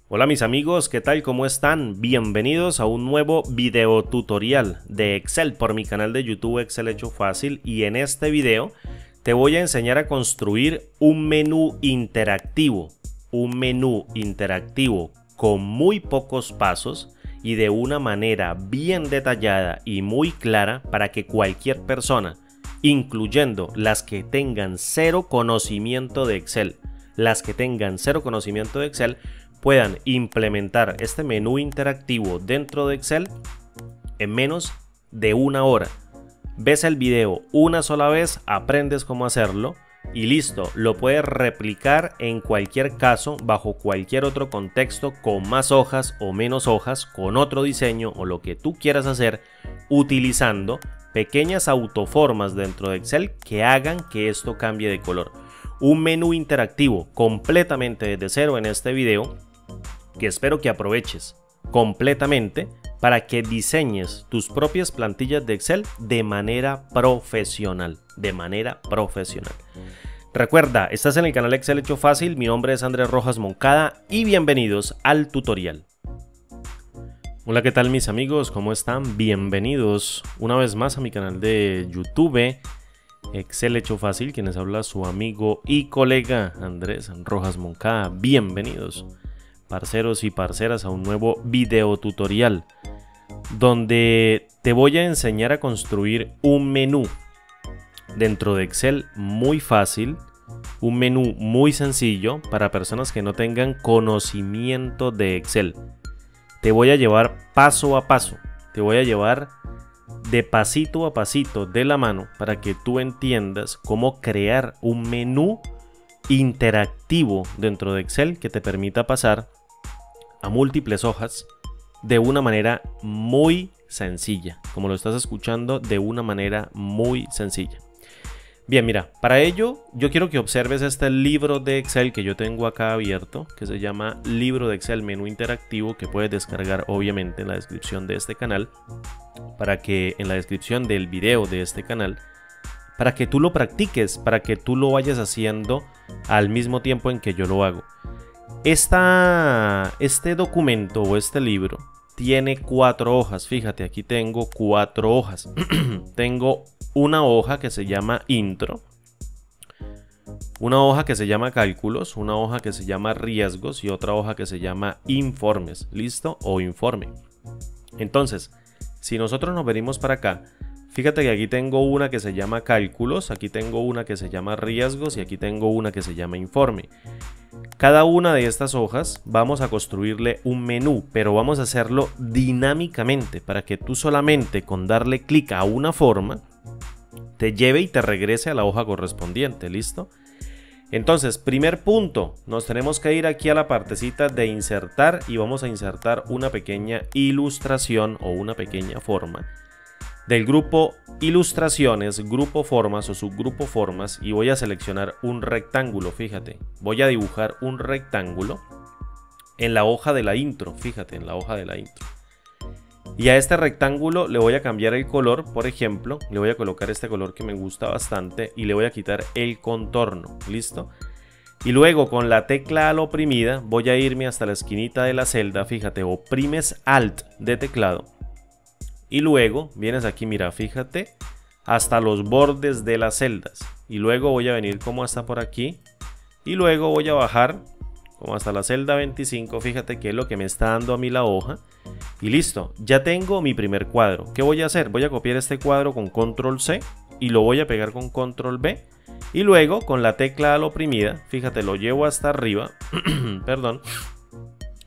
Hola mis amigos, ¿qué tal? ¿Cómo están? Bienvenidos a un nuevo video tutorial de Excel por mi canal de YouTube Excel Hecho Fácil, y en este video te voy a enseñar a construir un menú interactivo con muy pocos pasos y de una manera bien detallada y muy clara para que cualquier persona, incluyendo las que tengan cero conocimiento de Excel, puedan implementar este menú interactivo dentro de Excel en menos de una hora. Ves el video una sola vez, aprendes cómo hacerlo y listo, lo puedes replicar en cualquier caso, bajo cualquier otro contexto, con más hojas o menos hojas, con otro diseño o lo que tú quieras hacer, utilizando pequeñas autoformas dentro de Excel que hagan que esto cambie de color. Un menú interactivo completamente desde cero en este video, que espero que aproveches completamente para que diseñes tus propias plantillas de Excel de manera profesional. Recuerda, estás en el canal Excel Hecho Fácil, mi nombre es Andrés Rojas Moncada y bienvenidos al tutorial. Hola, ¿qué tal mis amigos? ¿Cómo están? Bienvenidos una vez más a mi canal de YouTube Excel Hecho Fácil, quienes habla su amigo y colega Andrés Rojas Moncada. Bienvenidos, parceros y parceras, a un nuevo video tutorial donde te voy a enseñar a construir un menú dentro de Excel muy fácil, un menú muy sencillo para personas que no tengan conocimiento de Excel. Te voy a llevar paso a paso, te voy a llevar de pasito a pasito de la mano para que tú entiendas cómo crear un menú interactivo dentro de Excel que te permita pasar a múltiples hojas de una manera muy sencilla, como lo estás escuchando, de una manera muy sencilla. Bien, mira, para ello yo quiero que observes este libro de Excel que yo tengo acá abierto, que se llama Libro de Excel Menú Interactivo, que puedes descargar obviamente en la descripción de este canal, para que en la descripción del video de este canal, para que tú lo practiques, para que tú lo vayas haciendo al mismo tiempo en que yo lo hago. Este documento o este libro tiene 4 hojas. Fíjate, aquí tengo 4 hojas. Tengo una hoja que se llama Intro, una hoja que se llama Cálculos, una hoja que se llama Riesgos y otra hoja que se llama Informes. ¿Listo? O Informe. Entonces, si nosotros nos venimos para acá, fíjate que aquí tengo una que se llama Cálculos, aquí tengo una que se llama Riesgos y aquí tengo una que se llama Informe. Cada una de estas hojas vamos a construirle un menú, pero vamos a hacerlo dinámicamente para que tú solamente con darle clic a una forma te lleve y te regrese a la hoja correspondiente. ¿Listo? Entonces, primer punto, nos tenemos que ir aquí a la partecita de insertar y vamos a insertar una pequeña ilustración o una pequeña forma del grupo Ilustraciones, Grupo Formas o Subgrupo Formas, y voy a seleccionar un rectángulo. Fíjate, voy a dibujar un rectángulo en la hoja de la intro. Fíjate, en la hoja de la intro. Y a este rectángulo le voy a cambiar el color. Por ejemplo, le voy a colocar este color que me gusta bastante y le voy a quitar el contorno. ¿Listo? Y luego con la tecla Alt oprimida voy a irme hasta la esquinita de la celda. Fíjate, oprimes Alt de teclado y luego vienes aquí, mira, fíjate, hasta los bordes de las celdas. Y luego voy a venir como hasta por aquí y luego voy a bajar como hasta la celda 25. Fíjate que es lo que me está dando a mí la hoja. Y listo, ya tengo mi primer cuadro. ¿Qué voy a hacer? Voy a copiar este cuadro con Control C y lo voy a pegar con Control V. Y luego con la tecla Alt oprimida, fíjate, lo llevo hasta arriba, perdón,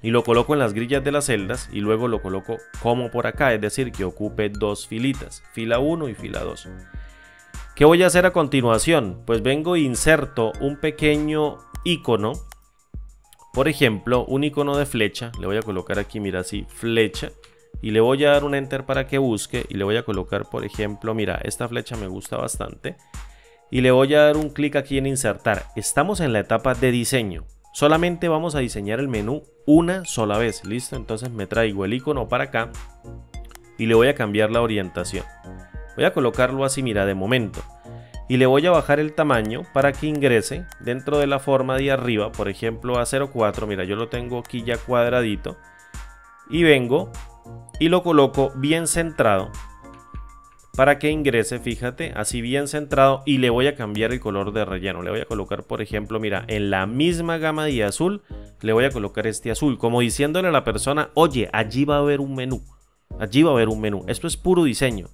y lo coloco en las grillas de las celdas y luego lo coloco como por acá, es decir, que ocupe 2 filitas, fila 1 y fila 2. ¿Qué voy a hacer a continuación? Pues vengo e inserto un pequeño icono, por ejemplo, un icono de flecha. Le voy a colocar aquí, mira, así, flecha, y le voy a dar un enter para que busque y le voy a colocar, por ejemplo, mira, esta flecha me gusta bastante y le voy a dar un clic aquí en insertar. Estamos en la etapa de diseño. Solamente vamos a diseñar el menú una sola vez. ¿Listo? Entonces me traigo el icono para acá y le voy a cambiar la orientación. Voy a colocarlo así, mira, de momento. y le voy a bajar el tamaño para que ingrese dentro de la forma de arriba, por ejemplo a 0,4. Mira, yo lo tengo aquí ya cuadradito y vengo y lo coloco bien centrado para que ingrese, fíjate, así bien centrado, y le voy a cambiar el color de relleno. Le voy a colocar, por ejemplo, mira, en la misma gama de azul, le voy a colocar este azul, como diciéndole a la persona, oye, allí va a haber un menú, allí va a haber un menú. Esto es puro diseño.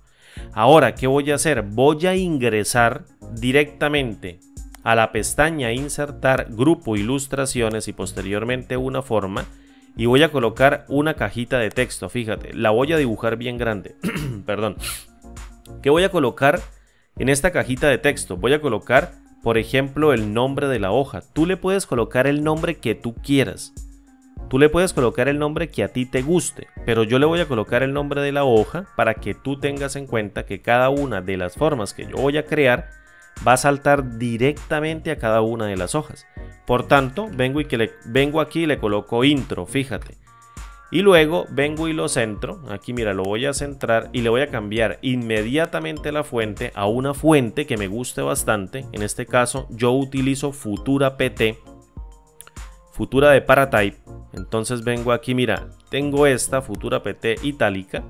Ahora, ¿qué voy a hacer? Voy a ingresar directamente a la pestaña insertar grupo ilustraciones y posteriormente una forma, y voy a colocar una cajita de texto. Fíjate, la voy a dibujar bien grande. Perdón. ¿Qué voy a colocar en esta cajita de texto? Voy a colocar, por ejemplo, el nombre de la hoja. Tú le puedes colocar el nombre que tú quieras. Tú le puedes colocar el nombre que a ti te guste, pero yo le voy a colocar el nombre de la hoja para que tú tengas en cuenta que cada una de las formas que yo voy a crear va a saltar directamente a cada una de las hojas. Por tanto, vengo aquí y le coloco intro, fíjate. Y luego vengo y lo centro. Aquí mira, lo voy a centrar y le voy a cambiar inmediatamente la fuente a una fuente que me guste bastante. En este caso yo utilizo Futura PT, Futura de Paratype. Entonces vengo aquí, mira, tengo esta Futura PT itálica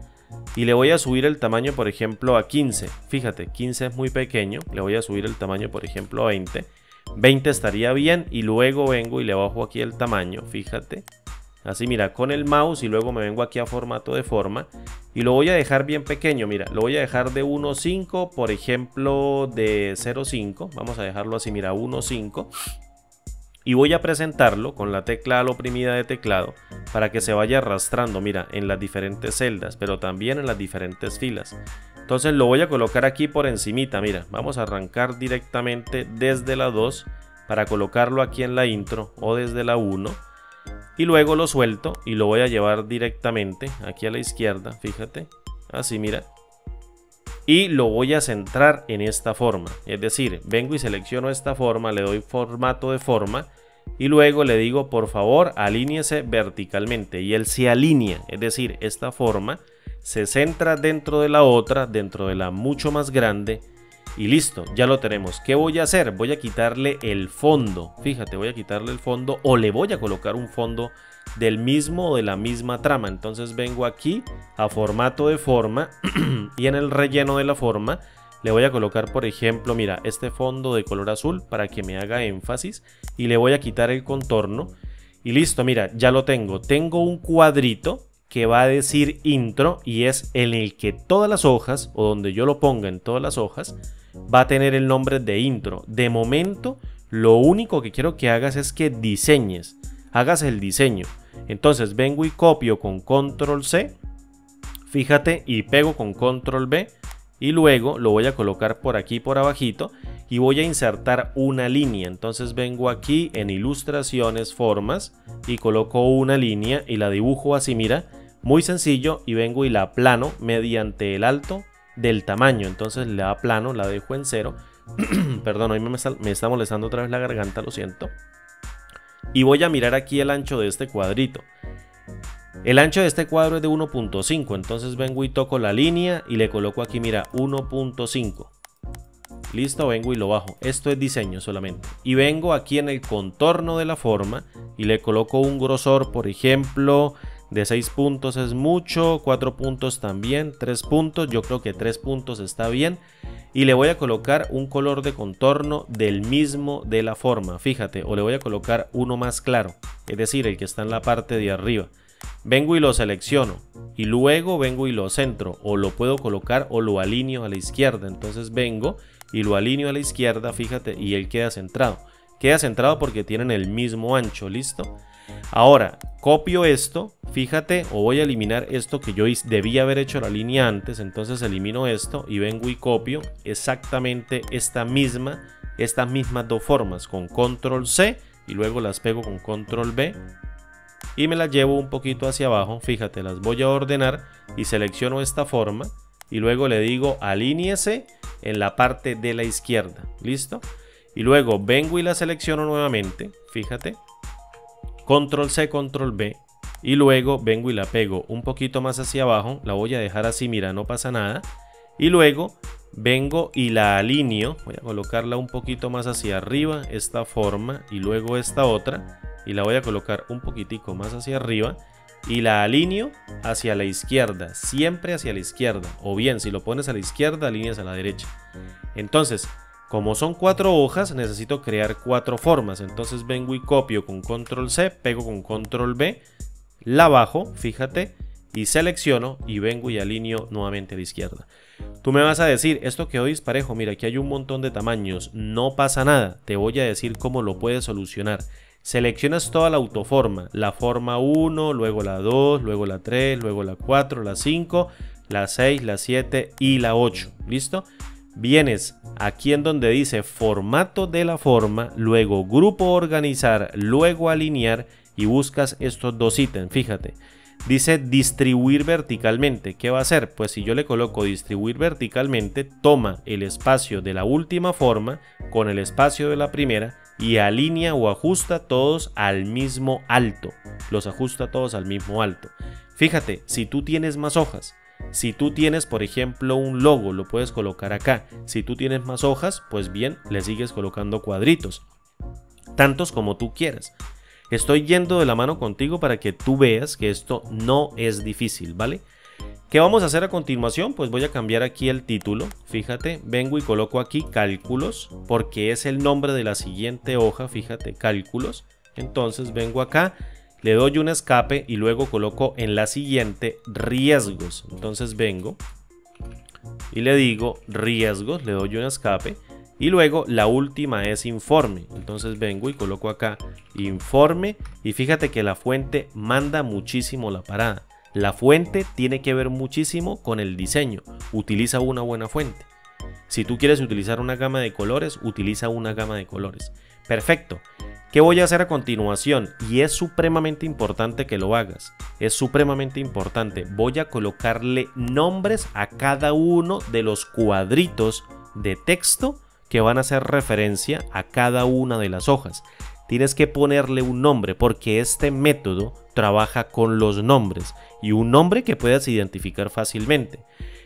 y le voy a subir el tamaño, por ejemplo, a 15. Fíjate, 15 es muy pequeño, le voy a subir el tamaño, por ejemplo, a 20. 20 estaría bien, y luego vengo y le bajo aquí el tamaño, fíjate. Así mira, con el mouse, y luego me vengo aquí a formato de forma y lo voy a dejar bien pequeño. Mira, lo voy a dejar de 1.5, por ejemplo de 0.5. Vamos a dejarlo así, mira, 1.5. Y voy a presentarlo con la tecla al oprimida de teclado para que se vaya arrastrando, mira, en las diferentes celdas, pero también en las diferentes filas. Entonces lo voy a colocar aquí por encimita, mira, vamos a arrancar directamente desde la 2 para colocarlo aquí en la intro, o desde la 1. Y luego lo suelto y lo voy a llevar directamente aquí a la izquierda, fíjate, así mira. Y lo voy a centrar en esta forma, es decir, vengo y selecciono esta forma, le doy formato de forma y luego le digo, por favor, alíñese verticalmente, y él se alinea, es decir, esta forma se centra dentro de la otra, dentro de la mucho más grande. Y listo, ya lo tenemos. ¿Qué voy a hacer? Voy a quitarle el fondo. Fíjate, voy a quitarle el fondo, o le voy a colocar un fondo del mismo o de la misma trama. Entonces vengo aquí a formato de forma y en el relleno de la forma le voy a colocar, por ejemplo, mira, este fondo de color azul para que me haga énfasis, y le voy a quitar el contorno. Y listo, mira, ya lo tengo. Tengo un cuadrito que va a decir intro, y es en el que todas las hojas, o donde yo lo ponga en todas las hojas, va a tener el nombre de intro. De momento, lo único que quiero que hagas es que diseñes, hagas el diseño. Entonces vengo y copio con control C, fíjate, y pego con control V, y luego lo voy a colocar por aquí por abajito y voy a insertar una línea. Entonces vengo aquí en ilustraciones, formas, y coloco una línea y la dibujo así, mira, muy sencillo, y vengo y la aplano mediante el alto del tamaño. Entonces la aplano, la dejo en 0. Perdón, hoy me está molestando otra vez la garganta, lo siento. Y voy a mirar aquí el ancho de este cuadrito. El ancho de este cuadro es de 1.5, entonces vengo y toco la línea y le coloco aquí, mira, 1.5. Listo, vengo y lo bajo. Esto es diseño solamente. Y vengo aquí en el contorno de la forma y le coloco un grosor, por ejemplo, de 6 puntos es mucho, 4 puntos también, 3 puntos, yo creo que 3 puntos está bien. Y le voy a colocar un color de contorno del mismo de la forma, fíjate, o le voy a colocar uno más claro, es decir, el que está en la parte de arriba. Vengo y lo selecciono y luego vengo y lo centro, o lo puedo colocar o lo alineo a la izquierda. Entonces vengo y lo alineo a la izquierda, fíjate, y él queda centrado. Queda centrado porque tienen el mismo ancho, ¿listo? Ahora copio esto, fíjate, o voy a eliminar esto que yo debía haber hecho la línea antes. Entonces elimino esto y vengo y copio exactamente estas mismas dos formas con control C y luego las pego con control V y me las llevo un poquito hacia abajo. Fíjate, las voy a ordenar y selecciono esta forma y luego le digo alíñese en la parte de la izquierda, ¿listo? Y luego vengo y la selecciono nuevamente, fíjate, control C, control V, y luego vengo y la pego un poquito más hacia abajo. La voy a dejar así, mira, no pasa nada. y luego vengo y la alineo. Voy a colocarla un poquito más hacia arriba, esta forma, y luego esta otra, y la voy a colocar un poquitico más hacia arriba y la alineo hacia la izquierda, siempre hacia la izquierda, o bien si lo pones a la izquierda, alineas a la derecha. Entonces, como son 4 hojas, necesito crear 4 formas. Entonces vengo y copio con control C, pego con control V, la bajo, fíjate, y selecciono y vengo y alineo nuevamente a la izquierda. Tú me vas a decir, esto quedó disparejo, mira, aquí hay un montón de tamaños, no pasa nada, te voy a decir cómo lo puedes solucionar. Seleccionas toda la autoforma, la forma 1, luego la 2, luego la 3, luego la 4, la 5, la 6, la 7 y la 8, ¿listo? Vienes aquí en donde dice formato de la forma, luego grupo organizar, luego alinear y buscas estos dos ítems, fíjate. Dice distribuir verticalmente. ¿Qué va a hacer? Pues si yo le coloco distribuir verticalmente, toma el espacio de la última forma con el espacio de la primera y alinea o ajusta todos al mismo alto. Los ajusta todos al mismo alto. Fíjate, si tú tienes más hojas, si tú tienes por ejemplo un logo, lo puedes colocar acá. Si tú tienes más hojas, pues bien, le sigues colocando cuadritos, tantos como tú quieras. Estoy yendo de la mano contigo para que tú veas que esto no es difícil, ¿vale? ¿Qué vamos a hacer a continuación? Pues voy a cambiar aquí el título. Fíjate, vengo y coloco aquí cálculos, porque es el nombre de la siguiente hoja, fíjate, cálculos. Entonces vengo acá, le doy un escape y luego coloco en la siguiente riesgos. Entonces vengo y le digo riesgos, le doy un escape. Y luego la última es informe. Entonces vengo y coloco acá informe. Y fíjate que la fuente manda muchísimo la parada. La fuente tiene que ver muchísimo con el diseño. Utiliza una buena fuente. Si tú quieres utilizar una gama de colores, utiliza una gama de colores. Perfecto. ¿Qué voy a hacer a continuación? Y es supremamente importante que lo hagas. Es supremamente importante. Voy a colocarle nombres a cada uno de los cuadritos de texto que van a hacer referencia a cada una de las hojas. Tienes que ponerle un nombre porque este método trabaja con los nombres y un nombre que puedas identificar fácilmente.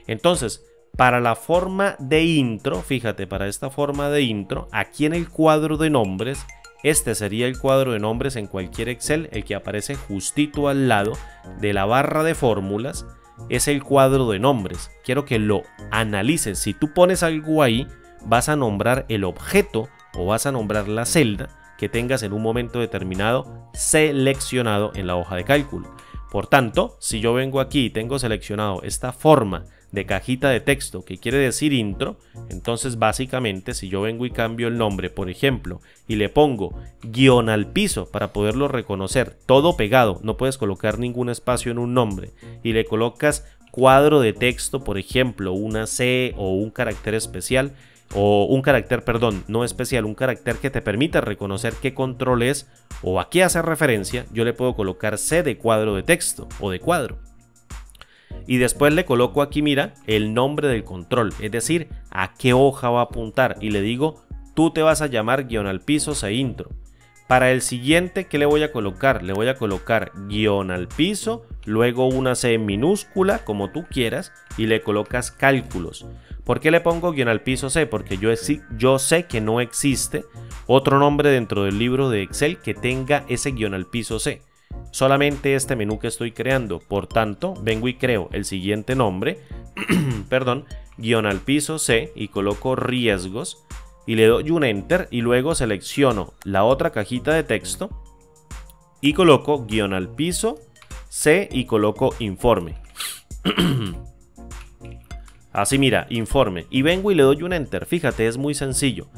Entonces, para la forma de intro, fíjate, para esta forma de intro, aquí en el cuadro de nombres, este sería el cuadro de nombres en cualquier Excel, el que aparece justito al lado de la barra de fórmulas, es el cuadro de nombres. Quiero que lo analices. Si tú pones algo ahí, vas a nombrar el objeto o vas a nombrar la celda que tengas en un momento determinado seleccionado en la hoja de cálculo. Por tanto, si yo vengo aquí y tengo seleccionado esta forma de cajita de texto que quiere decir intro, entonces básicamente si yo vengo y cambio el nombre, por ejemplo, y le pongo guión al piso para poderlo reconocer, todo pegado, no puedes colocar ningún espacio en un nombre, y le colocas cuadro de texto, por ejemplo, una C o un carácter especial, o un carácter, perdón, no especial, un carácter que te permita reconocer qué control es o a qué hace referencia, yo le puedo colocar C de cuadro de texto o de cuadro. Y después le coloco aquí, mira, el nombre del control, es decir, a qué hoja va a apuntar y le digo, tú te vas a llamar guión al piso C intro. Para el siguiente, ¿qué le voy a colocar? Le voy a colocar guión al piso, luego una C minúscula, como tú quieras, y le colocas cálculos. ¿Por qué le pongo guión al piso C? Porque yo sé que no existe otro nombre dentro del libro de Excel que tenga ese guión al piso C. Solamente este menú que estoy creando. Por tanto, vengo y creo el siguiente nombre, perdón, guión al piso C y coloco riesgos. Y le doy un enter y luego selecciono la otra cajita de texto y coloco guión al piso C y coloco informe. Así mira, informe, y vengo y le doy un enter. Fíjate, es muy sencillo.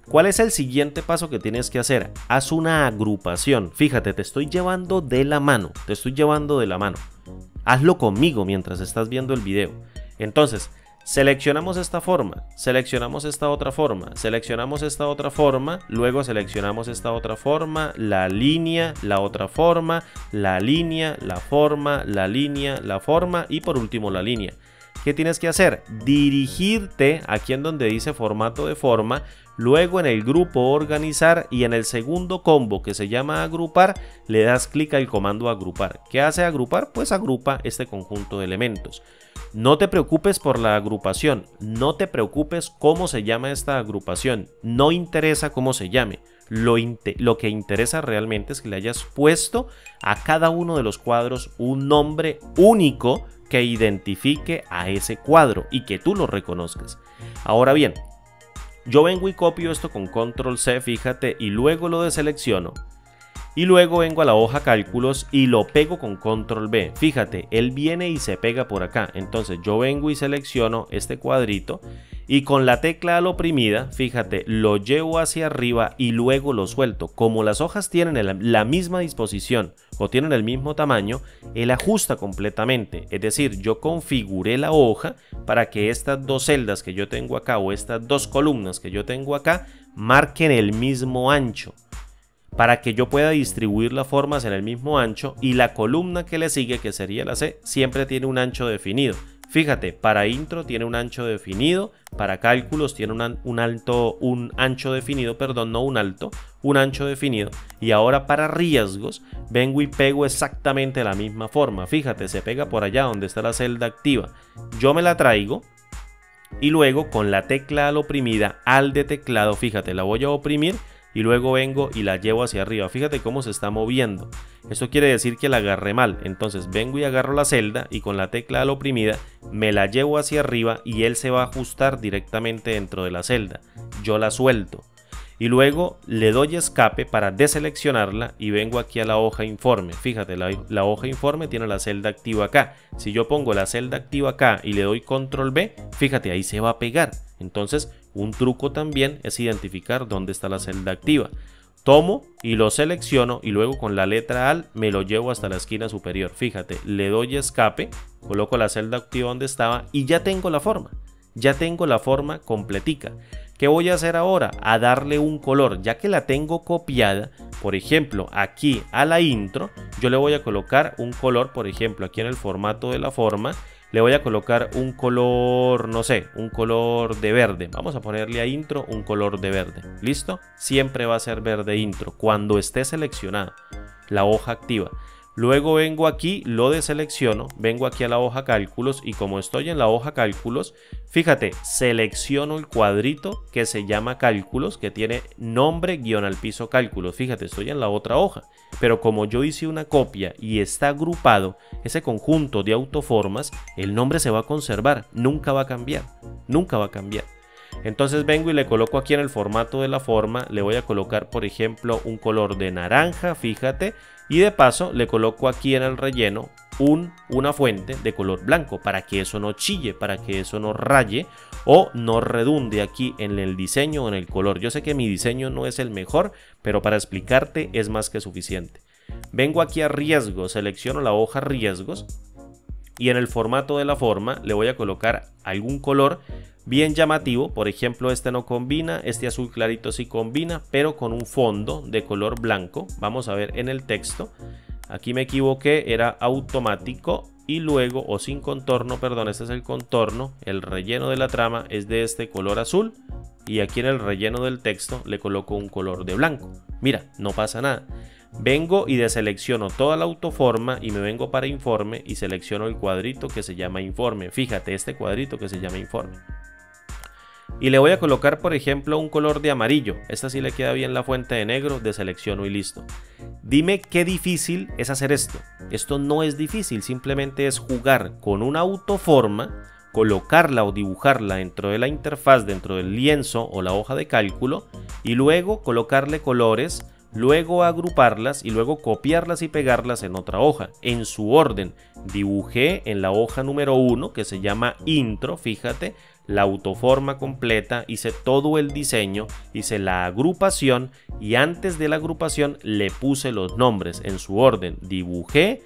¿Cuál es el siguiente paso que tienes que hacer? Haz una agrupación. Fíjate, te estoy llevando de la mano, Hazlo conmigo mientras estás viendo el video. Entonces, seleccionamos esta forma, seleccionamos esta otra forma, seleccionamos esta otra forma, luego seleccionamos esta otra forma, la línea, la otra forma, la línea, la forma, la línea, la forma y por último la línea. ¿Qué tienes que hacer? Dirigirte aquí en donde dice formato de forma, luego en el grupo organizar y en el segundo combo que se llama agrupar, le das clic al comando agrupar. ¿Qué hace agrupar? Pues agrupa este conjunto de elementos. No te preocupes por la agrupación, no te preocupes cómo se llama esta agrupación, no interesa cómo se llame. Lo que interesa realmente es que le hayas puesto a cada uno de los cuadros un nombre único que identifique a ese cuadro y que tú lo reconozcas. Ahora bien, yo vengo y copio esto con control C, fíjate, y luego lo deselecciono. Y luego vengo a la hoja cálculos y lo pego con control B. Fíjate, él viene y se pega por acá. Entonces yo vengo y selecciono este cuadrito y con la tecla al oprimida, fíjate, lo llevo hacia arriba y luego lo suelto. Como las hojas tienen la misma disposición o tienen el mismo tamaño, él ajusta completamente. Es decir, yo configuré la hoja para que estas dos celdas que yo tengo acá o estas dos columnas que yo tengo acá marquen el mismo ancho, para que yo pueda distribuir las formas en el mismo ancho, y la columna que le sigue, que sería la C, siempre tiene un ancho definido. Fíjate, para intro tiene un ancho definido, para cálculos tiene un ancho definido, perdón, no un alto, un ancho definido. Y ahora para riesgos vengo y pego exactamente la misma forma. Fíjate, se pega por allá donde está la celda activa. Yo me la traigo y luego con la tecla al oprimida, al de teclado, fíjate, la voy a oprimir y luego vengo y la llevo hacia arriba. Fíjate cómo se está moviendo. Eso quiere decir que la agarré mal. Entonces vengo y agarro la celda y con la tecla al oprimida me la llevo hacia arriba y él se va a ajustar directamente dentro de la celda. Yo la suelto y luego le doy escape para deseleccionarla y vengo aquí a la hoja informe. Fíjate, la hoja informe tiene la celda activa acá. Si yo pongo la celda activa acá y le doy control B, fíjate, ahí se va a pegar. Entonces un truco también es identificar dónde está la celda activa. Tomo y lo selecciono y luego con la letra AL me lo llevo hasta la esquina superior. Fíjate, le doy escape, coloco la celda activa donde estaba y ya tengo la forma. Ya tengo la forma completica. ¿Qué voy a hacer ahora? A darle un color. Ya que la tengo copiada, por ejemplo, aquí a la intro, yo le voy a colocar un color, por ejemplo, aquí en el formato de la forma, le voy a colocar un color, no sé, un color de verde. Vamos a ponerle a intro un color de verde. ¿Listo? Siempre va a ser verde intro cuando esté seleccionada la hoja activa. Luego vengo aquí, lo deselecciono, vengo aquí a la hoja cálculos y como estoy en la hoja cálculos, fíjate, selecciono el cuadrito que se llama cálculos, que tiene nombre guión al piso cálculos. Fíjate, estoy en la otra hoja, pero como yo hice una copia y está agrupado ese conjunto de autoformas, el nombre se va a conservar, nunca va a cambiar, nunca va a cambiar. Entonces vengo y le coloco aquí en el formato de la forma, le voy a colocar por ejemplo un color de naranja, fíjate, y de paso le coloco aquí en el relleno una fuente de color blanco para que eso no chille, para que eso no raye o no redunde aquí en el diseño o en el color. Yo sé que mi diseño no es el mejor, pero para explicarte es más que suficiente. Vengo aquí a riesgos, selecciono la hoja riesgos y en el formato de la forma le voy a colocar algún color bien llamativo. Por ejemplo, este no combina, este azul clarito sí combina, pero con un fondo de color blanco. Vamos a ver en el texto, aquí me equivoqué, era automático y luego, o sin contorno, perdón, este es el contorno. El relleno de la trama es de este color azul y aquí en el relleno del texto le coloco un color de blanco. Mira, no pasa nada. Vengo y deselecciono toda la autoforma y me vengo para informe y selecciono el cuadrito que se llama informe. Fíjate, este cuadrito que se llama informe. Y le voy a colocar por ejemplo un color de amarillo. Esta sí le queda bien la fuente de negro, deselecciono y listo. Dime qué difícil es hacer esto. Esto no es difícil, simplemente es jugar con una autoforma, colocarla o dibujarla dentro de la interfaz, dentro del lienzo o la hoja de cálculo y luego colocarle colores, luego agruparlas y luego copiarlas y pegarlas en otra hoja, en su orden. Dibujé en la hoja número 1 que se llama intro, fíjate, la autoforma completa, hice todo el diseño, hice la agrupación y antes de la agrupación le puse los nombres en su orden. Dibujé,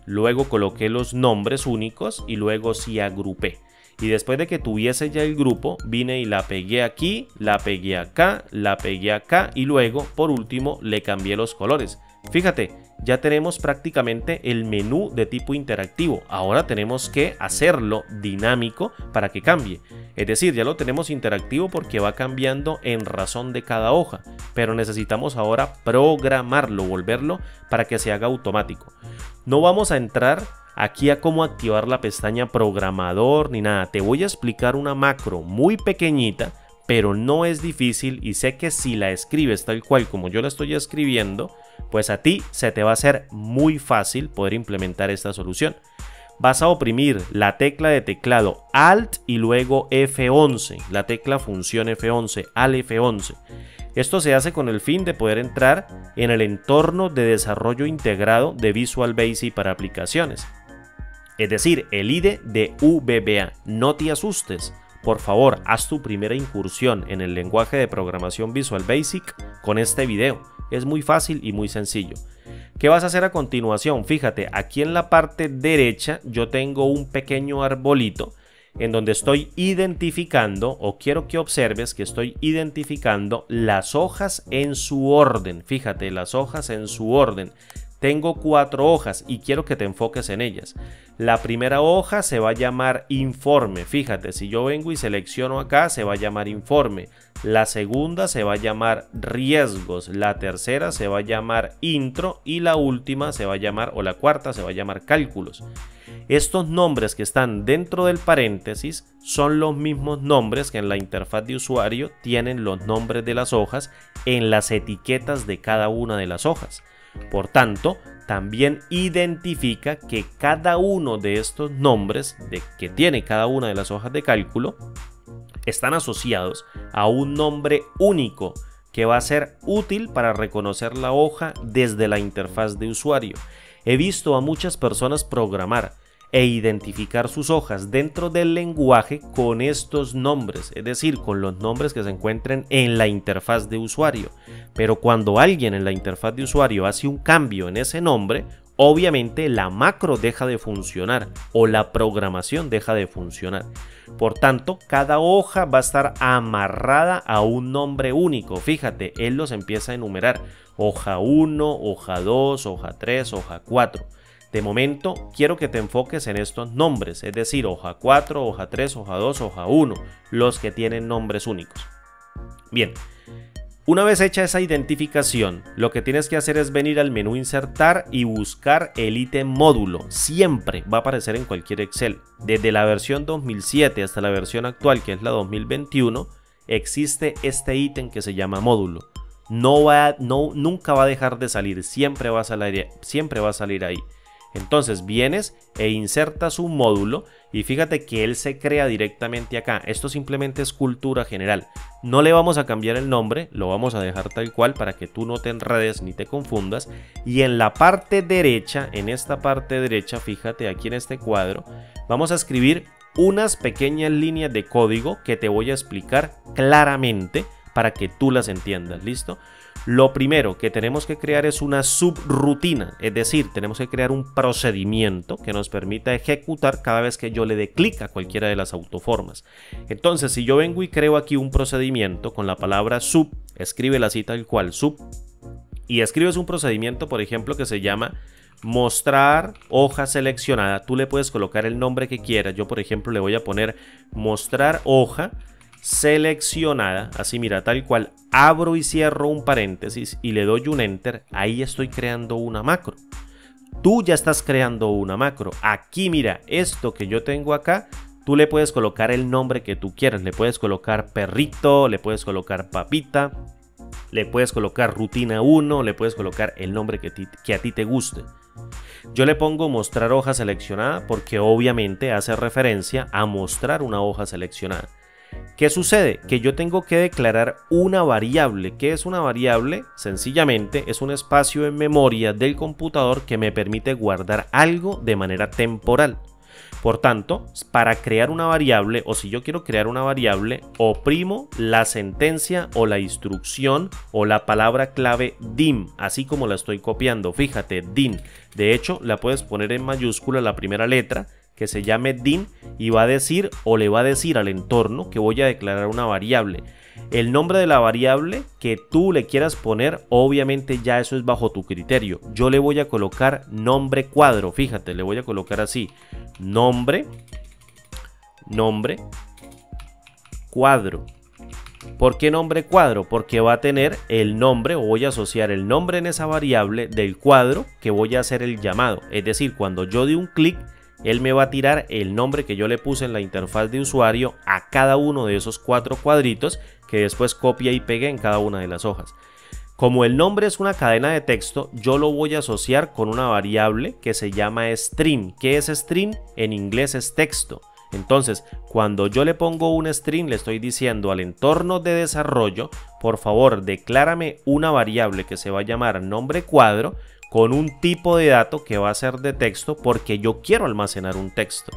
luego coloqué los nombres únicos y luego sí agrupé. Y después de que tuviese ya el grupo, vine y la pegué aquí, la pegué acá, la pegué acá y luego, por último, le cambié los colores. Fíjate, ya tenemos prácticamente el menú de tipo interactivo. Ahora tenemos que hacerlo dinámico para que cambie. Es decir, ya lo tenemos interactivo porque va cambiando en razón de cada hoja. Pero necesitamos ahora programarlo, volverlo para que se haga automático. No vamos a entrar aquí a cómo activar la pestaña programador ni nada. Te voy a explicar una macro muy pequeñita, pero no es difícil y sé que si la escribes tal cual como yo la estoy escribiendo, pues a ti se te va a hacer muy fácil poder implementar esta solución. Vas a oprimir la tecla de teclado Alt y luego F11, la tecla función F11, al F11. Esto se hace con el fin de poder entrar en el entorno de desarrollo integrado de Visual Basic para aplicaciones. Es decir, el IDE de VBA. No te asustes. Por favor, haz tu primera incursión en el lenguaje de programación Visual Basic con este video. Es muy fácil y muy sencillo. ¿Qué vas a hacer a continuación? Fíjate, aquí en la parte derecha yo tengo un pequeño arbolito en donde estoy identificando, o quiero que observes que estoy identificando las hojas en su orden. Fíjate, las hojas en su orden. Tengo 4 hojas y quiero que te enfoques en ellas. La primera hoja se va a llamar informe. Fíjate, si yo vengo y selecciono acá, se va a llamar informe. La segunda se va a llamar riesgos. La tercera se va a llamar intro. Y la última se va a llamar, o la cuarta se va a llamar cálculos. Estos nombres que están dentro del paréntesis son los mismos nombres que en la interfaz de usuario tienen los nombres de las hojas en las etiquetas de cada una de las hojas. Por tanto, también identifica que cada uno de estos nombres que tiene cada una de las hojas de cálculo están asociados a un nombre único que va a ser útil para reconocer la hoja desde la interfaz de usuario. He visto a muchas personas programar e identificar sus hojas dentro del lenguaje con estos nombres, es decir, con los nombres que se encuentren en la interfaz de usuario. Pero cuando alguien en la interfaz de usuario hace un cambio en ese nombre, obviamente la macro deja de funcionar o la programación deja de funcionar. Por tanto, cada hoja va a estar amarrada a un nombre único. Fíjate, él los empieza a enumerar: hoja 1, hoja 2, hoja 3, hoja 4. De momento, quiero que te enfoques en estos nombres, es decir, hoja 4, hoja 3, hoja 2, hoja 1, los que tienen nombres únicos. Bien, una vez hecha esa identificación, lo que tienes que hacer es venir al menú insertar y buscar el ítem módulo. Siempre va a aparecer en cualquier Excel. Desde la versión 2007 hasta la versión actual, que es la 2021, existe este ítem que se llama módulo. Nunca va a dejar de salir, siempre va a salir ahí. Entonces vienes e insertas un módulo y fíjate que él se crea directamente acá. Esto simplemente es cultura general. No le vamos a cambiar el nombre, lo vamos a dejar tal cual para que tú no te enredes ni te confundas. Y en la parte derecha, en esta parte derecha, fíjate aquí en este cuadro, vamos a escribir unas pequeñas líneas de código que te voy a explicar claramente para que tú las entiendas. ¿Listo? Lo primero que tenemos que crear es una subrutina, es decir, tenemos que crear un procedimiento que nos permita ejecutar cada vez que yo le dé clic a cualquiera de las autoformas. Entonces, si yo vengo y creo aquí un procedimiento con la palabra sub, escríbela así tal cual, sub, y escribes un procedimiento, por ejemplo, que se llama mostrar hoja seleccionada. Tú le puedes colocar el nombre que quieras. Yo, por ejemplo, le voy a poner mostrar hoja seleccionada, así mira, tal cual, abro y cierro un paréntesis y le doy un enter. Ahí estoy creando una macro. Tú ya estás creando una macro. Aquí mira, esto que yo tengo acá, tú le puedes colocar el nombre que tú quieras. Le puedes colocar perrito, le puedes colocar papita, le puedes colocar rutina 1, le puedes colocar el nombre que a ti te guste. Yo le pongo mostrar hoja seleccionada porque obviamente hace referencia a mostrar una hoja seleccionada. ¿Qué sucede? Que yo tengo que declarar una variable. ¿Qué es una variable? Sencillamente es un espacio en memoria del computador que me permite guardar algo de manera temporal. Por tanto, para crear una variable, o si yo quiero crear una variable, oprimo la sentencia o la instrucción o la palabra clave dim, así como la estoy copiando. Fíjate, dim. De hecho, la puedes poner en mayúscula la primera letra, que se llame dim, y va a decir o le va a decir al entorno que voy a declarar una variable. El nombre de la variable que tú le quieras poner, obviamente ya eso es bajo tu criterio. Yo le voy a colocar nombre cuadro, fíjate, le voy a colocar así, nombre cuadro. ¿Por qué nombre cuadro? Porque va a tener el nombre, o voy a asociar el nombre en esa variable del cuadro que voy a hacer el llamado. Es decir, cuando yo dé un clic, él me va a tirar el nombre que yo le puse en la interfaz de usuario a cada uno de esos 4 cuadritos que después copia y pegue en cada una de las hojas. Como el nombre es una cadena de texto, yo lo voy a asociar con una variable que se llama string. ¿Qué es string? En inglés es texto. Entonces, cuando yo le pongo un string, le estoy diciendo al entorno de desarrollo, por favor, declárame una variable que se va a llamar nombre cuadro con un tipo de dato que va a ser de texto porque yo quiero almacenar un texto.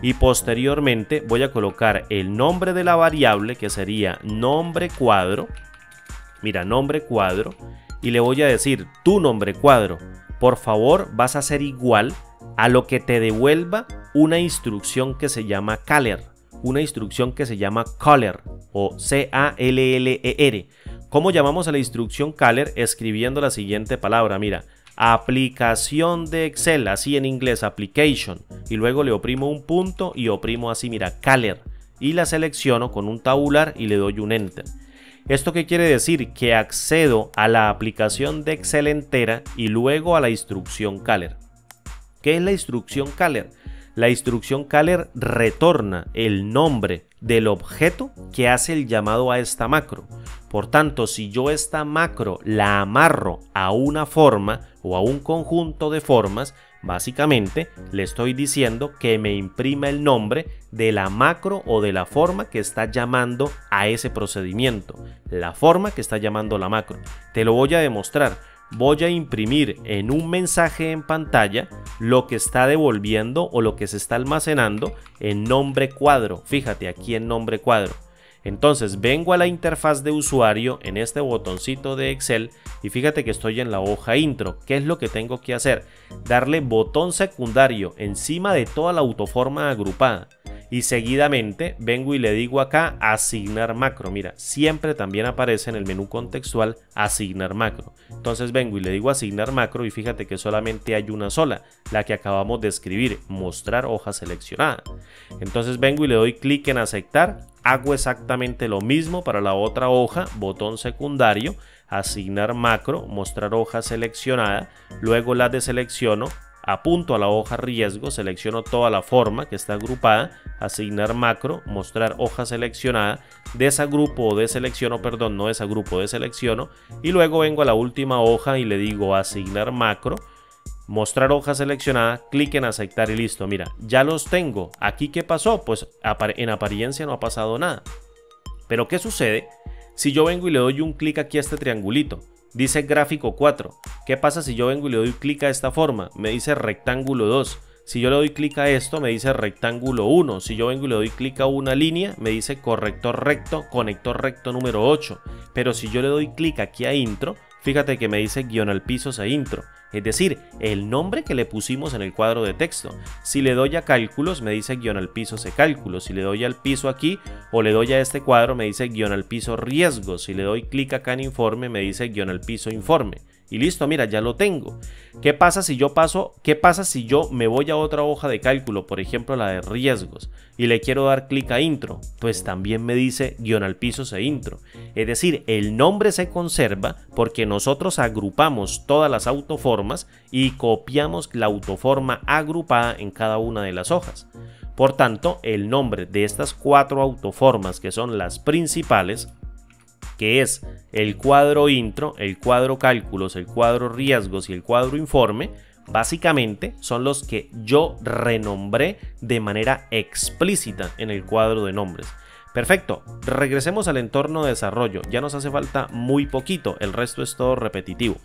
Y posteriormente voy a colocar el nombre de la variable que sería nombre cuadro. Mira, nombre cuadro. Y le voy a decir, tu nombre cuadro, por favor, vas a ser igual a lo que te devuelva una instrucción que se llama caller, una instrucción que se llama caller o C-A-L-L-E-R. ¿Cómo llamamos a la instrucción caller? Escribiendo la siguiente palabra, mira, aplicación de Excel, así en inglés, application, y luego le oprimo un punto y oprimo así, mira, caller, y la selecciono con un tabular y le doy un enter. ¿Esto qué quiere decir? Que accedo a la aplicación de Excel entera y luego a la instrucción caller. ¿Qué es la instrucción caller? La instrucción caller retorna el nombre del objeto que hace el llamado a esta macro. Por tanto, si yo esta macro la amarro a una forma o a un conjunto de formas, básicamente le estoy diciendo que me imprima el nombre de la macro o de la forma que está llamando a ese procedimiento. La forma que está llamando la macro. Te lo voy a demostrar. Voy a imprimir en un mensaje en pantalla lo que está devolviendo o lo que se está almacenando en nombre cuadro. Fíjate aquí en nombre cuadro. Entonces vengo a la interfaz de usuario en este botoncito de Excel y fíjate que estoy en la hoja intro. ¿Qué es lo que tengo que hacer? Darle botón secundario encima de toda la autoforma agrupada. Y seguidamente vengo y le digo acá asignar macro. Mira, siempre también aparece en el menú contextual asignar macro. Entonces vengo y le digo asignar macro y fíjate que solamente hay una sola, la que acabamos de escribir, mostrar hoja seleccionada. Entonces vengo y le doy clic en aceptar. Hago exactamente lo mismo para la otra hoja, botón secundario, asignar macro, mostrar hoja seleccionada. Luego la deselecciono. Apunto a la hoja riesgo, selecciono toda la forma que está agrupada, asignar macro, mostrar hoja seleccionada, desagrupo o deselecciono, perdón, no desagrupo, deselecciono, y luego vengo a la última hoja y le digo asignar macro, mostrar hoja seleccionada, clic en aceptar y listo. Mira, ya los tengo. ¿Aquí qué pasó? Pues en apariencia no ha pasado nada. Pero ¿qué sucede si yo vengo y le doy un clic aquí a este triangulito? Dice gráfico 4. ¿Qué pasa si yo vengo y le doy clic a esta forma? Me dice rectángulo 2. Si yo le doy clic a esto, me dice rectángulo 1. Si yo vengo y le doy clic a una línea, me dice corrector recto, conector recto número 8. Pero si yo le doy clic aquí a intro, fíjate que me dice guión al piso se intro. Es decir, el nombre que le pusimos en el cuadro de texto. Si le doy a cálculos, me dice guión al piso se cálculos. Si le doy al piso aquí o le doy a este cuadro, me dice guión al piso riesgos. Si le doy clic acá en informe, me dice guión al piso informe. Y listo, mira, ya lo tengo. ¿Qué pasa si yo me voy a otra hoja de cálculo, por ejemplo la de riesgos, y le quiero dar clic a intro? Pues también me dice guión al piso se intro. Es decir, el nombre se conserva porque nosotros agrupamos todas las autoformas y copiamos la autoforma agrupada en cada una de las hojas. Por tanto, el nombre de estas 4 autoformas que son las principales, que es el cuadro intro, el cuadro cálculos, el cuadro riesgos y el cuadro informe, básicamente son los que yo renombré de manera explícita en el cuadro de nombres. Perfecto, regresemos al entorno de desarrollo. Ya nos hace falta muy poquito, el resto es todo repetitivo.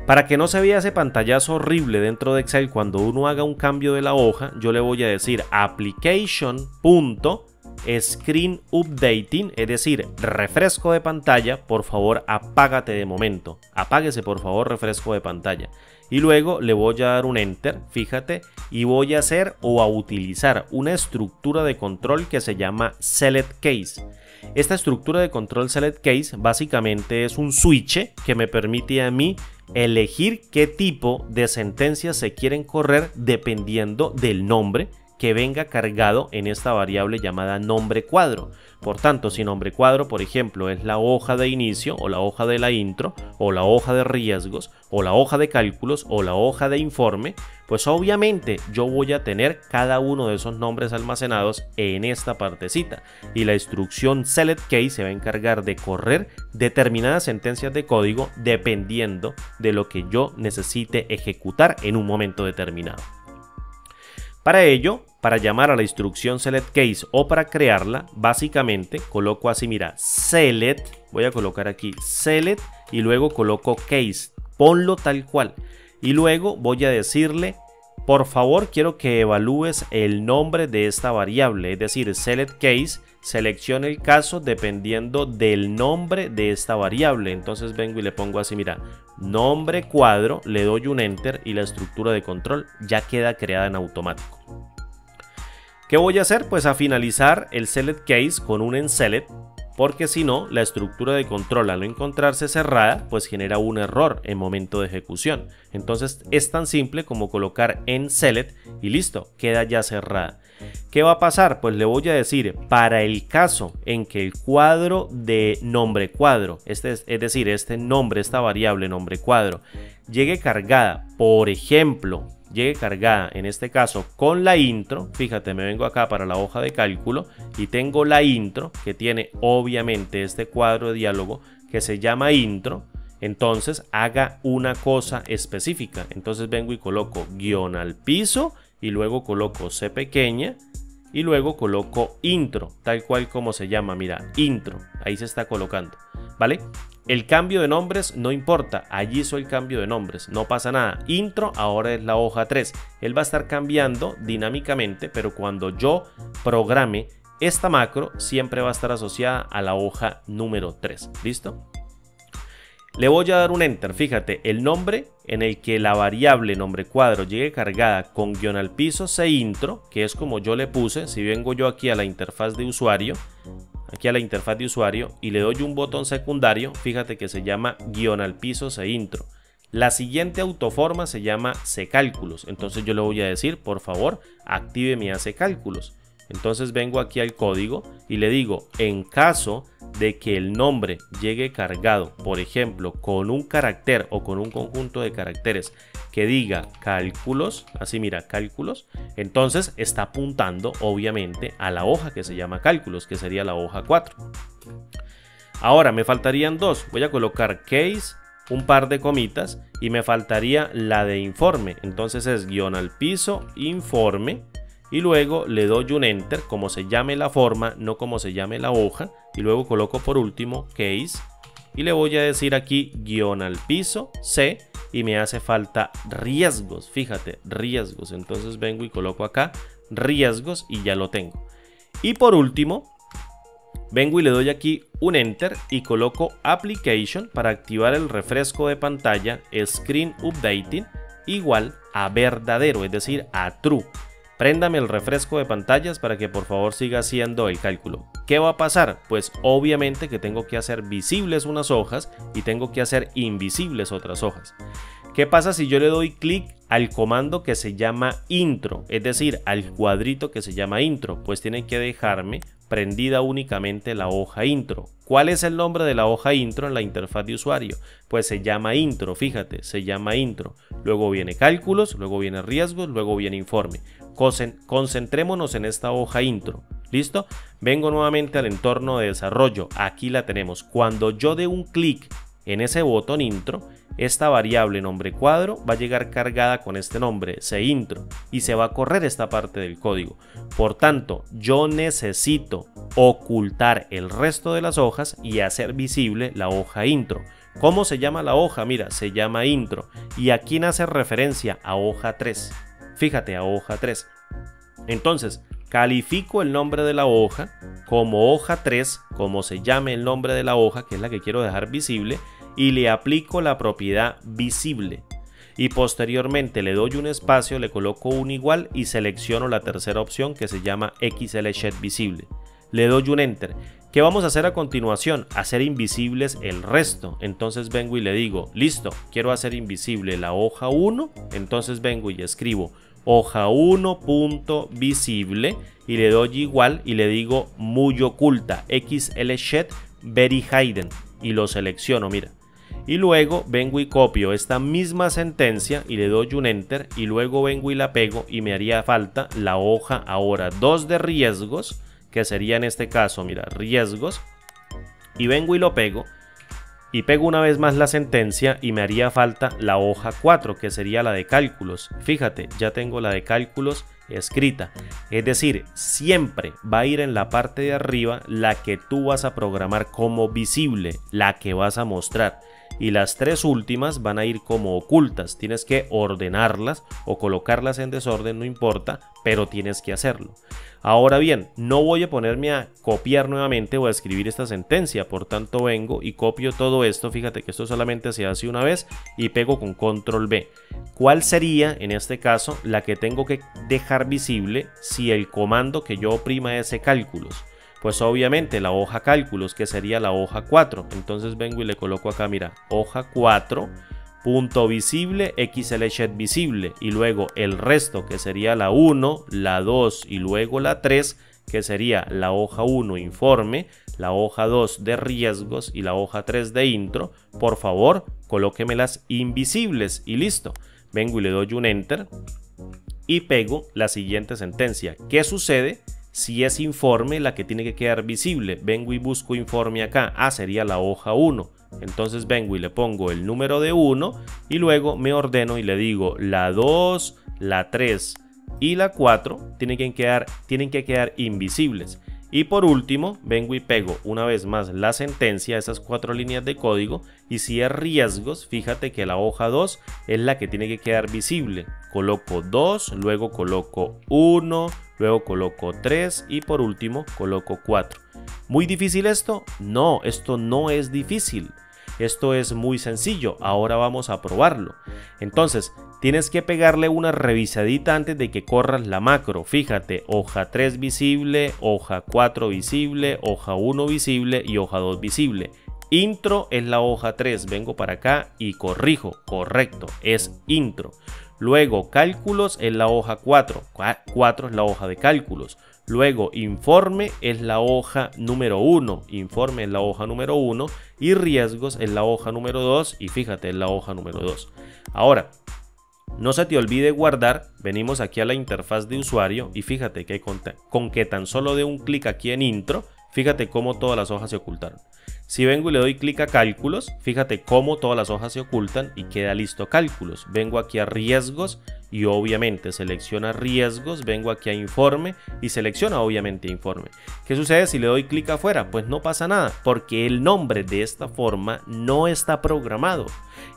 Para que no se vea ese pantallazo horrible dentro de Excel cuando uno haga un cambio de la hoja, yo le voy a decir application.screen updating, es decir, refresco de pantalla, por favor apágate de momento, apáguese por favor refresco de pantalla, y luego le voy a dar un enter, fíjate, y voy a hacer o a utilizar una estructura de control que se llama select case. Esta estructura de control select case básicamente es un switch que me permite a mí elegir qué tipo de sentencias se quieren correr dependiendo del nombre que venga cargado en esta variable llamada nombre cuadro. Por tanto, si nombre cuadro, por ejemplo, es la hoja de inicio o la hoja de la intro o la hoja de riesgos o la hoja de cálculos o la hoja de informe, pues obviamente yo voy a tener cada uno de esos nombres almacenados en esta partecita, y la instrucción selectCase se va a encargar de correr determinadas sentencias de código dependiendo de lo que yo necesite ejecutar en un momento determinado. Para ello, para llamar a la instrucción selectCase o para crearla, básicamente coloco así, mira, select, voy a colocar aquí select y luego coloco case, ponlo tal cual. Y luego voy a decirle, por favor, quiero que evalúes el nombre de esta variable, es decir, selectCase, seleccione el caso dependiendo del nombre de esta variable. Entonces vengo y le pongo así, mira, nombre cuadro, le doy un enter y la estructura de control ya queda creada en automático. ¿Qué voy a hacer? Pues a finalizar el selectCase con un enselect, porque si no, la estructura de control al no encontrarse cerrada, pues genera un error en momento de ejecución. Entonces es tan simple como colocar enselect y listo, queda ya cerrada. ¿Qué va a pasar? Pues le voy a decir, para el caso en que el cuadro de nombre cuadro, es decir, este nombre, esta variable nombre cuadro, llegue cargada, por ejemplo, llegue cargada en este caso con la intro, fíjate, me vengo acá para la hoja de cálculo y tengo la intro que tiene obviamente este cuadro de diálogo que se llama intro. Entonces haga una cosa específica, entonces vengo y coloco guión al piso y luego coloco C pequeña y luego coloco intro, tal cual como se llama, mira, intro, ahí se está colocando, ¿vale? El cambio de nombres no importa, allí hizo el cambio de nombres, no pasa nada. Intro ahora es la hoja 3, él va a estar cambiando dinámicamente, pero cuando yo programe esta macro siempre va a estar asociada a la hoja número 3, ¿listo? Le voy a dar un enter, fíjate, el nombre en el que la variable nombre cuadro llegue cargada con guión al piso C intro, que es como yo le puse. Si vengo yo aquí a la interfaz de usuario, y le doy un botón secundario, fíjate que se llama guión al piso C intro. La siguiente autoforma se llama C cálculos, entonces yo le voy a decir, por favor, active mi AC cálculos. Entonces vengo aquí al código y le digo, en caso de que el nombre llegue cargado, por ejemplo, con un carácter o con un conjunto de caracteres que diga cálculos, así mira, cálculos, entonces está apuntando obviamente a la hoja que se llama cálculos, que sería la hoja 4. Ahora me faltarían dos, voy a colocar case, un par de comitas y me faltaría la de informe, entonces es guión al piso, informe. Y luego le doy un enter como se llame la forma, no como se llame la hoja, y luego coloco por último case y le voy a decir aquí guión al piso C y me hace falta riesgos, fíjate, riesgos, entonces vengo y coloco acá riesgos y ya lo tengo. Y por último vengo y le doy aquí un enter y coloco application para activar el refresco de pantalla screen updating igual a verdadero, es decir, a true. Préndame el refresco de pantallas para que por favor siga haciendo el cálculo. ¿Qué va a pasar? Pues obviamente que tengo que hacer visibles unas hojas y tengo que hacer invisibles otras hojas. ¿Qué pasa si yo le doy clic al comando que se llama intro? Es decir, al cuadrito que se llama intro. Pues tiene que dejarme prendida únicamente la hoja intro. ¿Cuál es el nombre de la hoja intro en la interfaz de usuario? Pues se llama intro, fíjate, se llama intro. Luego viene cálculos, luego viene riesgos, luego viene informe. Concentrémonos en esta hoja intro. ¿Listo? Vengo nuevamente al entorno de desarrollo. Aquí la tenemos. Cuando yo dé un clic en ese botón intro, esta variable nombre cuadro va a llegar cargada con este nombre, cintro, y se va a correr esta parte del código. Por tanto, yo necesito ocultar el resto de las hojas y hacer visible la hoja intro. ¿Cómo se llama la hoja? Mira, se llama intro. ¿Y a quién hace referencia? A hoja 3. Fíjate, a hoja 3. Entonces, califico el nombre de la hoja como hoja 3, como se llame el nombre de la hoja, que es la que quiero dejar visible, y le aplico la propiedad visible. Y posteriormente le doy un espacio, le coloco un igual y selecciono la tercera opción que se llama XLShed visible. Le doy un enter. ¿Qué vamos a hacer a continuación? Hacer invisibles el resto. Entonces vengo y le digo, listo, quiero hacer invisible la hoja 1. Entonces vengo y escribo hoja 1 punto visible y le doy igual y le digo muy oculta, XL Sheet Very Hidden y lo selecciono, mira. Y luego vengo y copio esta misma sentencia y le doy un enter y luego vengo y la pego y me haría falta la hoja ahora 2 de riesgos, que sería en este caso, mira, riesgos, y vengo y lo pego. Y pego una vez más la sentencia y me haría falta la hoja 4, que sería la de cálculos. Fíjate, ya tengo la de cálculos escrita. Es decir, siempre va a ir en la parte de arriba la que tú vas a programar como visible, la que vas a mostrar. Y las 3 últimas van a ir como ocultas. Tienes que ordenarlas o colocarlas en desorden, no importa, pero tienes que hacerlo. Ahora bien, no voy a ponerme a copiar nuevamente o a escribir esta sentencia, por tanto vengo y copio todo esto. Fíjate que esto solamente se hace una vez y pego con control B. ¿Cuál sería en este caso la que tengo que dejar visible si el comando que yo oprima es cálculos? Pues obviamente la hoja cálculos, que sería la hoja 4. Entonces vengo y le coloco acá, mira, hoja 4 punto visible, XL Sheet visible, y luego el resto, que sería la 1, la 2 y luego la 3, que sería la hoja 1 informe, la hoja 2 de riesgos y la hoja 3 de intro. Por favor, colóquemelas invisibles y listo. Vengo y le doy un enter y pego la siguiente sentencia. ¿Qué sucede si es informe la que tiene que quedar visible? Vengo y busco informe acá. Sería la hoja 1. Entonces vengo y le pongo el número de 1 y luego me ordeno y le digo la 2, la 3 y la 4 tienen que quedar invisibles. Y por último vengo y pego una vez más la sentencia, esas 4 líneas de código, y si es riesgos, fíjate que la hoja 2 es la que tiene que quedar visible. Coloco 2, luego coloco 1, luego coloco 3 y por último coloco 4. ¿Muy difícil esto? No, esto no es difícil. Esto es muy sencillo. Ahora vamos a probarlo. Entonces, tienes que pegarle una revisadita antes de que corras la macro. Fíjate, hoja 3 visible, hoja 4 visible, hoja 1 visible y hoja 2 visible. Intro es la hoja 3. Vengo para acá y corrijo. Correcto, es intro. Luego, cálculos es la hoja 4. 4 es la hoja de cálculos. Luego, informe es la hoja número 1. Informe es la hoja número 1. Y riesgos es la hoja número 2. Y fíjate, es la hoja número 2. Ahora, no se te olvide guardar. Venimos aquí a la interfaz de usuario. Y fíjate que con que tan solo dé un clic aquí en intro, fíjate cómo todas las hojas se ocultaron. Si vengo y le doy clic a cálculos, fíjate cómo todas las hojas se ocultan y queda listo cálculos. Vengo aquí a riesgos y obviamente selecciona riesgos, vengo aquí a informe y selecciona obviamente informe. ¿Qué sucede si le doy clic afuera? Pues no pasa nada, porque el nombre de esta forma no está programado.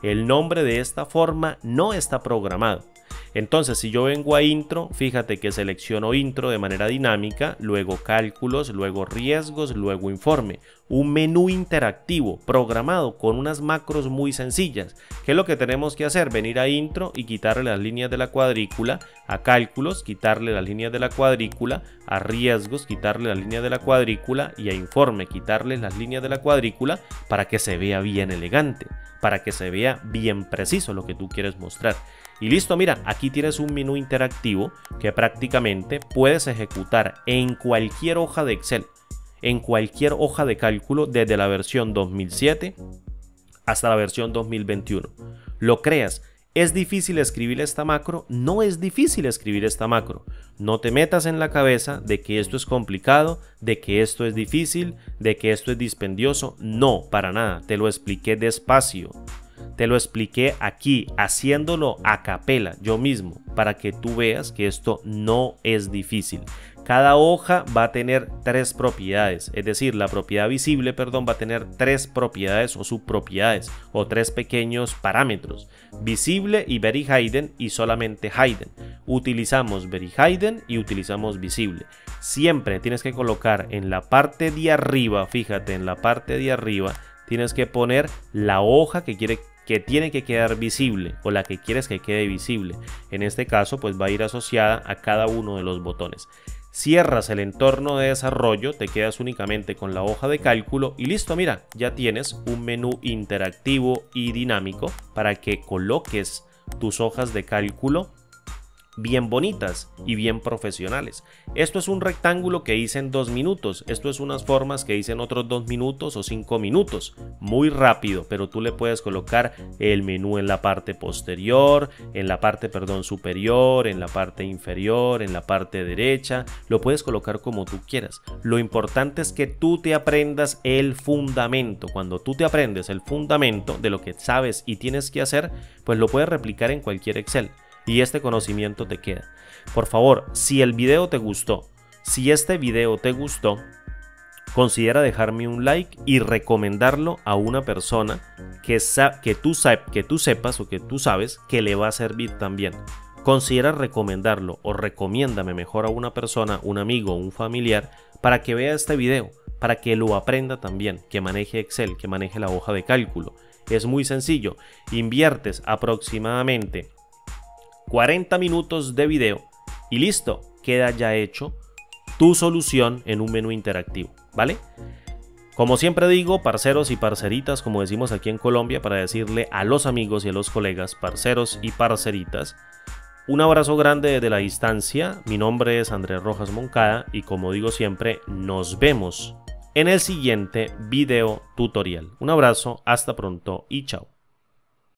El nombre de esta forma no está programado. Entonces, si yo vengo a intro, fíjate que selecciono intro de manera dinámica, luego cálculos, luego riesgos, luego informe. Un menú interactivo programado con unas macros muy sencillas. ¿Qué es lo que tenemos que hacer? Venir a intro y quitarle las líneas de la cuadrícula, a cálculos, quitarle las líneas de la cuadrícula, a riesgos, quitarle las líneas de la cuadrícula y a informe, quitarle las líneas de la cuadrícula para que se vea bien elegante, para que se vea bien preciso lo que tú quieres mostrar. Y listo, mira, aquí tienes un menú interactivo que prácticamente puedes ejecutar en cualquier hoja de Excel, en cualquier hoja de cálculo desde la versión 2007 hasta la versión 2021. Lo creas. ¿Es difícil escribir esta macro? No es difícil escribir esta macro. No te metas en la cabeza de que esto es complicado, de que esto es difícil, de que esto es dispendioso. No, para nada. Te lo expliqué despacio. Te lo expliqué aquí, haciéndolo a capela, yo mismo, para que tú veas que esto no es difícil. Cada hoja va a tener 3 propiedades, es decir, la propiedad visible, va a tener 3 propiedades o subpropiedades, o 3 pequeños parámetros, visible y very hidden y solamente hidden. Utilizamos very hidden y utilizamos visible. Siempre tienes que colocar en la parte de arriba, fíjate, en la parte de arriba, tienes que poner la hoja que tiene que quedar visible o la que quieres que quede visible. En este caso, pues va a ir asociada a cada uno de los botones. Cierras el entorno de desarrollo, te quedas únicamente con la hoja de cálculo y listo, mira, ya tienes un menú interactivo y dinámico para que coloques tus hojas de cálculo bien bonitas y bien profesionales. Esto es un rectángulo que hice en 2 minutos. Esto es unas formas que hice en otros 2 minutos o 5 minutos. Muy rápido, pero tú le puedes colocar el menú en la parte posterior, en la parte, perdón, superior, en la parte inferior, en la parte derecha. Lo puedes colocar como tú quieras. Lo importante es que tú te aprendas el fundamento. Cuando tú te aprendes el fundamento de lo que sabes y tienes que hacer, pues lo puedes replicar en cualquier Excel. Y este conocimiento te queda. Por favor, si el video te gustó, si este video te gustó, considera dejarme un like y recomendarlo a una persona que tú sepas o que tú sabes que le va a servir también. Considera recomendarlo o recomiéndame mejor a una persona, un amigo, un familiar, para que vea este video, para que lo aprenda también, que maneje Excel, que maneje la hoja de cálculo. Es muy sencillo. Inviertes aproximadamente 40 minutos de video y listo, queda ya hecho tu solución en un menú interactivo, ¿vale? Como siempre digo, parceros y parceritas, como decimos aquí en Colombia, para decirle a los amigos y a los colegas, parceros y parceritas, un abrazo grande desde la distancia. Mi nombre es Andrés Rojas Moncada y como digo siempre, nos vemos en el siguiente video tutorial. Un abrazo, hasta pronto y chao.